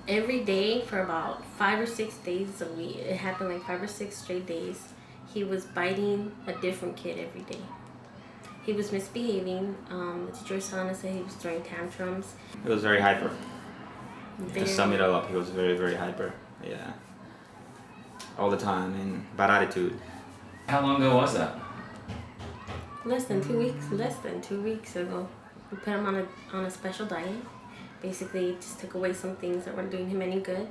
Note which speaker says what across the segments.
Speaker 1: every day for about 5 or 6 days a week. It happened like 5 or 6 straight days. He was biting a different kid every day. He was misbehaving. The teacher was telling us that he was throwing tantrums.
Speaker 2: He was very hyper. To
Speaker 1: Very,
Speaker 2: sum it all up, he was very, very hyper. Yeah. All the time and bad attitude.
Speaker 3: How long ago was that?
Speaker 1: less than 2 weeks. Less than 2 weeks ago, we put him on a special diet. Basically, just took away some things that weren't doing him any good,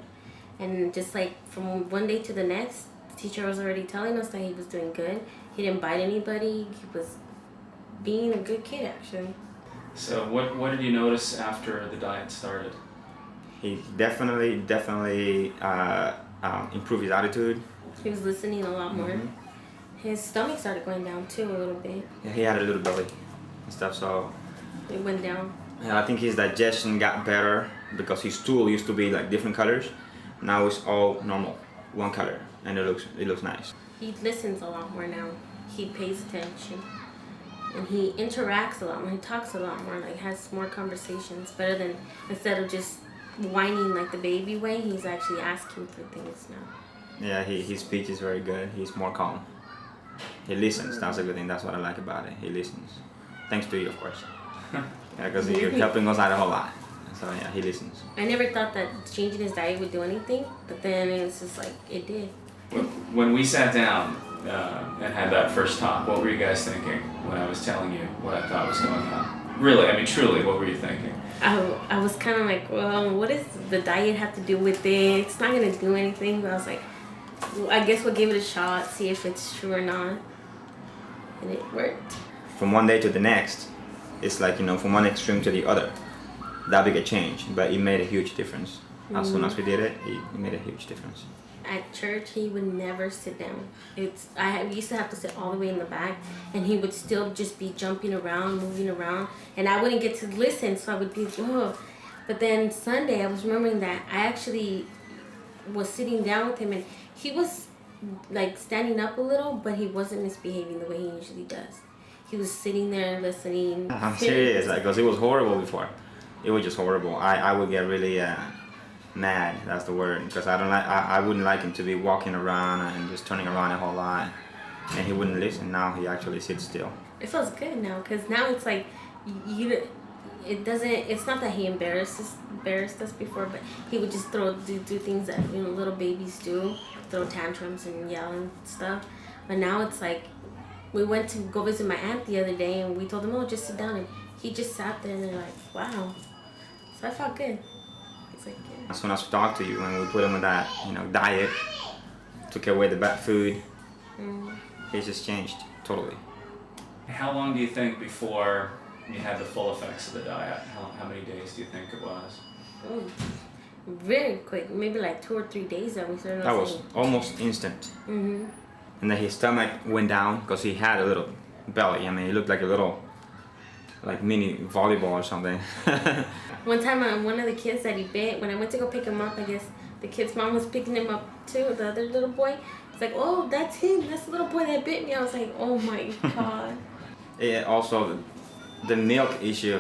Speaker 1: and just like from one day to the next, the teacher was already telling us that he was doing good. He didn't bite anybody. He was being a good kid, actually.
Speaker 3: So what did you notice after the diet started?
Speaker 2: He definitely improved his attitude.
Speaker 1: He was listening a lot more.
Speaker 2: Mm-hmm.
Speaker 1: His stomach started going down too a little bit.
Speaker 2: Yeah, he had a little belly and stuff, so
Speaker 1: It went down.
Speaker 2: yeah, I think his digestion got better because his stool used to be like different colors. Now it's all normal, one color, and it looks nice.
Speaker 1: He listens a lot more now. He pays attention. And he interacts a lot more. He talks a lot more, like has more conversations. Better than, instead of just whining like the baby way, he's actually asking for things now.
Speaker 2: Yeah, his speech is very good. He's more calm. He listens. That's a good thing. That's what I like about it. He listens. Thanks to you, of course. Yeah, because you're helping us out a whole lot. So yeah, he listens.
Speaker 1: I never thought that changing his diet would do anything, but then it's just like, it did.
Speaker 3: When we sat down and had that first talk, what were you guys thinking when I was telling you what I thought was going on? Really, I mean, truly, what were you thinking?
Speaker 1: I was kind of like, well, what does the diet have to do with it? It's not going to do anything. But I was like, well, I guess we'll give it a shot, see if it's true or not. And it worked.
Speaker 2: From one day to the next, it's like, from one extreme to the other. That big a change, but it made a huge difference. As soon as we did it, it made a huge difference.
Speaker 1: At church, he would never sit down. We used to have to sit all the way in the back, and he would still just be jumping around, moving around, and I wouldn't get to listen, so I would be, oh. But then Sunday, I was remembering that I actually was sitting down with him, and he was like standing up a little, but he wasn't misbehaving the way he usually does. He was sitting there listening.
Speaker 2: I'm serious, because it was horrible before. It was just horrible. I would get really mad. That's the word, because I wouldn't like him to be walking around and just turning around a whole lot, and he wouldn't listen. Now he actually sits still.
Speaker 1: It feels good now, because now it's like it's not that he embarrassed us before, but he would just do things that little babies do, throw tantrums and yell and stuff. But now it's like, we went to go visit my aunt the other day, and we told him, oh, just sit down, and he just sat there, and they're like, wow. So I felt good. It's like, yeah.
Speaker 2: As soon as we talked to you and we put him on that diet, took away the bad food, he just changed totally.
Speaker 3: How long do you think before you had the full effects of the diet? How many days do you think it was?
Speaker 1: Oh, very quick. Maybe like 2 or 3 days that we started.
Speaker 2: That was almost instant.
Speaker 1: Mm-hmm.
Speaker 2: And then his stomach went down because he had a little belly. I mean, he looked like a little, like mini volleyball or something.
Speaker 1: One time, one of the kids that he bit, when I went to go pick him up, I guess the kid's mom was picking him up too, the other little boy. It's like, oh, that's him. That's the little boy that bit me. I was like, oh my God.
Speaker 2: Yeah, also, the milk issue.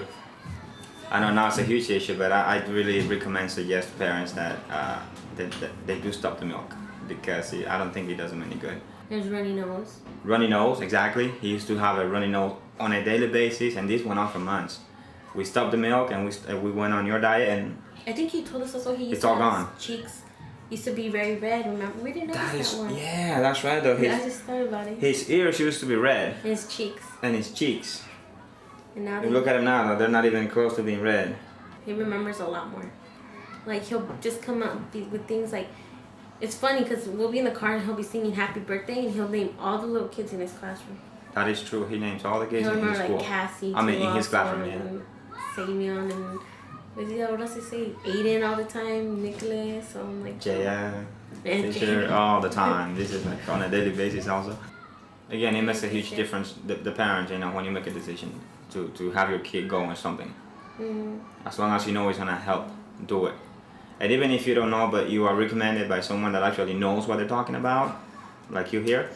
Speaker 2: I know now it's a huge issue, but I really recommend, suggest to parents that they do stop the milk, because I don't think it does them any good.
Speaker 1: There's runny nose.
Speaker 2: Runny nose, exactly. He used to have a runny nose on a daily basis, and this went on for months. We stopped the milk, and we went on your diet, and
Speaker 1: I think you told us also he used
Speaker 2: it's
Speaker 1: to
Speaker 2: all
Speaker 1: have
Speaker 2: gone.
Speaker 1: His cheeks used to be very red. Remember, we didn't notice that one.
Speaker 2: Yeah, that's right though.
Speaker 1: I just thought about it.
Speaker 2: His ears used to be red,
Speaker 1: And his cheeks.
Speaker 2: and his cheeks.
Speaker 1: And now
Speaker 2: You look at him now; they're not even close to being red.
Speaker 1: he remembers a lot more. Like, he'll just come up with things like, it's funny because we'll be in the car and he'll be singing happy birthday, and he'll name all the little kids in his classroom.
Speaker 2: That is true. He names all the kids
Speaker 1: He'll
Speaker 2: in his
Speaker 1: remember
Speaker 2: school.
Speaker 1: like Cassie,
Speaker 2: I mean, in his
Speaker 1: Tuloso,
Speaker 2: classroom, yeah.
Speaker 1: and Samion, and what does he say? Aiden all the time, Nicholas, so I'm like,
Speaker 2: Jaya,
Speaker 1: and
Speaker 2: Fisher, all the time. This is like on a daily basis also. Again, it makes a huge difference. The parent, when you make a decision to have your kid go on something. As long as you know it's gonna help, do it. And even if you don't know, but you are recommended by someone that actually knows what they're talking about, like you here,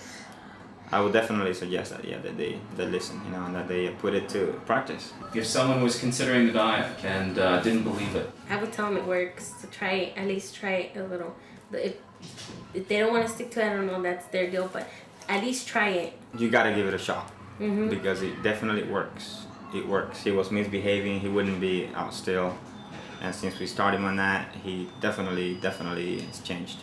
Speaker 2: I would definitely suggest that, that they listen, and that they put it to practice.
Speaker 3: If someone was considering the diet and didn't believe it,
Speaker 1: I would tell them it works. To try it, at least try it a little. But if they don't want to stick to it, I don't know, that's their deal. But at least try it.
Speaker 2: You gotta give it a shot, because it definitely works. It works. He was misbehaving. He wouldn't be out still, and since we started him on that, he definitely has changed.